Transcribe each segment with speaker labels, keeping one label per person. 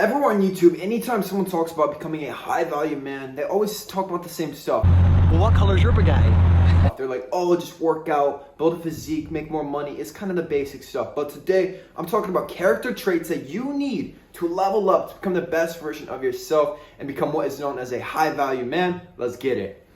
Speaker 1: Everyone on YouTube, anytime someone talks about becoming a high value man, they always talk about the same stuff.
Speaker 2: Well, what color's your bouquet?
Speaker 1: They're like, oh, just work out, build a physique, make more money. It's kind of the basic stuff. But today, I'm talking about character traits that you need to level up to become the best version of yourself and become what is known as a high value man. Let's get it.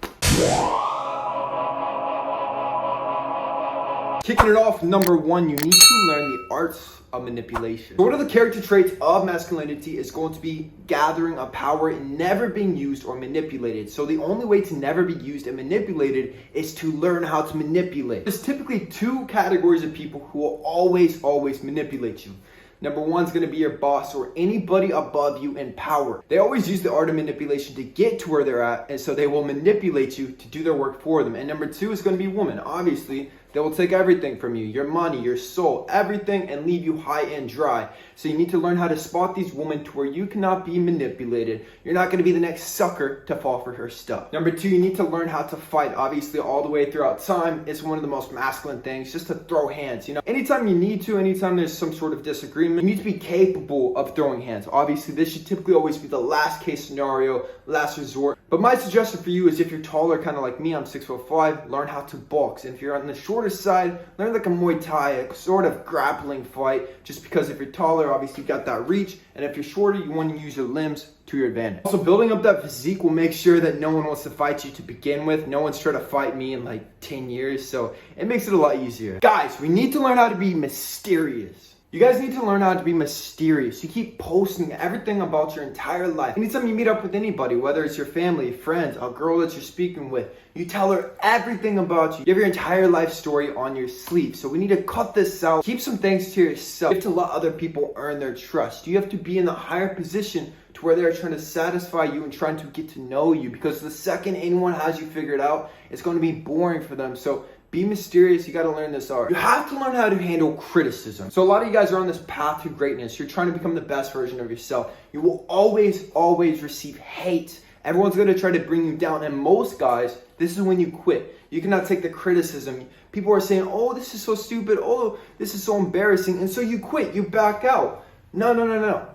Speaker 1: Kicking it off, number one, you need to learn the arts of manipulation. So one of the character traits of masculinity is going to be gathering a power and never being used or manipulated. So the only way to never be used and manipulated is to learn how to manipulate. There's typically two categories of people who will always manipulate you. Number one is going to be your boss or anybody above you in power. They always use the art of manipulation to get to where they're at, and so they will manipulate you to do their work for them. And number two is going to be women. Obviously, they will take everything from you, your money, your soul, everything, and leave you high and dry. So you need to learn how to spot these women to where you cannot be manipulated. You're not going to be the next sucker to fall for her stuff. Number two, you need to learn how to fight. Obviously, all the way throughout time, it's one of the most masculine things, just to throw hands. You know, anytime you need to, anytime there's some sort of disagreement, you need to be capable of throwing hands. Obviously, this should typically always be the last case scenario, last resort. But my suggestion for you is if you're taller, kind of like me, I'm 6'5", learn how to box. And if you're on the shorter side, learn like a Muay Thai, a sort of grappling fight. Just because if you're taller, obviously you got that reach. And if you're shorter, you want to use your limbs to your advantage. Also, building up that physique will make sure that no one wants to fight you to begin with. No one's tried to fight me in like 10 years. So it makes it a lot easier. Guys, we need to learn how to be mysterious. You guys need to learn how to be mysterious. You keep posting everything about your entire life. Anytime you meet up with anybody, whether it's your family, friends, a girl that you're speaking with, you tell her everything about you. You have your entire life story on your sleeve. So we need to cut this out. Keep some things to yourself. You have to let other people earn their trust. You have to be in the higher position to where they're trying to satisfy you and trying to get to know you. Because the second anyone has you figured out, it's going to be boring for them. So be mysterious. You got to learn this art. You have to learn how to handle criticism. So a lot of you guys are on this path to greatness. You're trying to become the best version of yourself. You will always receive hate. Everyone's going to try to bring you down. And most guys, this is when you quit. You cannot take the criticism. People are saying, oh, this is so stupid. Oh, this is so embarrassing. And so you quit. You back out. No.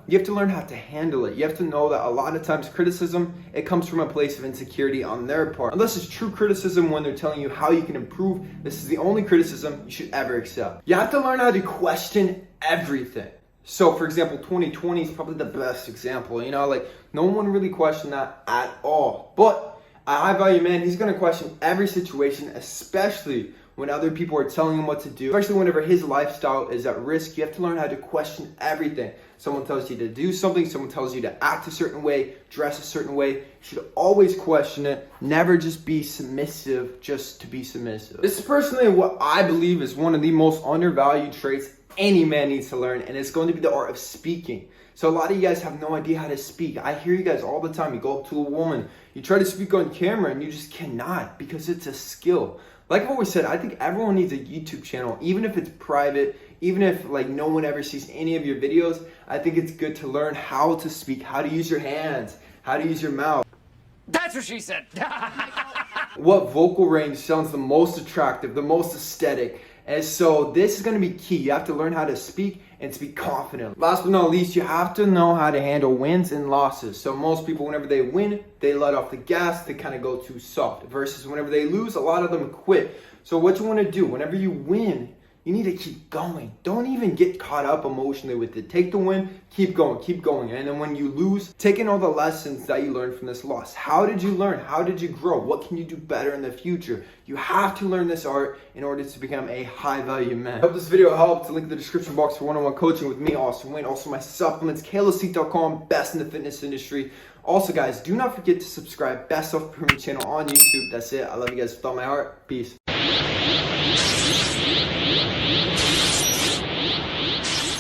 Speaker 1: You have to learn how to handle it. You have to know that a lot of times criticism, it comes from a place of insecurity on their part. Unless it's true criticism when they're telling you how you can improve, this is the only criticism you should ever accept. You have to learn how to question everything. So for example, 2020 is probably the best example. You know, like no one really questioned that at all. But a high value man, he's going to question every situation, especially when other people are telling him what to do, especially whenever his lifestyle is at risk. You have to learn how to question everything. Someone tells you to do something, someone tells you to act a certain way, dress a certain way. You should always question it. Never just be submissive just to be submissive. This is personally what I believe is one of the most undervalued traits any man needs to learn, and it's going to be the art of speaking. So a lot of you guys have no idea how to speak. I hear you guys all the time. You go up to a woman, you try to speak on camera, and you just cannot because it's a skill. Like I've always said, I think everyone needs a YouTube channel, even if it's private, even if like no one ever sees any of your videos. I think it's good to learn how to speak, how to use your hands, how to use your mouth.
Speaker 2: That's what she said.
Speaker 1: What vocal range sounds the most attractive, the most aesthetic. And so this is going to be key. You have to learn how to speak and speak confident. Last but not least, you have to know how to handle wins and losses. So most people, whenever they win, they let off the gas, they kind of go too soft. Versus whenever they lose, a lot of them quit. So what you want to do, whenever you win, you need to keep going. Don't even get caught up emotionally with it. Take the win, keep going. And then when you lose, take in all the lessons that you learned from this loss. How did you learn? How did you grow? What can you do better in the future? You have to learn this art in order to become a high value man. I hope this video helped. Link in the description box for one-on-one coaching with me, Austin Wayne. Also my supplements, kalosique.com, best in the fitness industry. Also guys, do not forget to subscribe. Best self-improvement channel on YouTube. That's it. I love you guys with all my heart. Peace.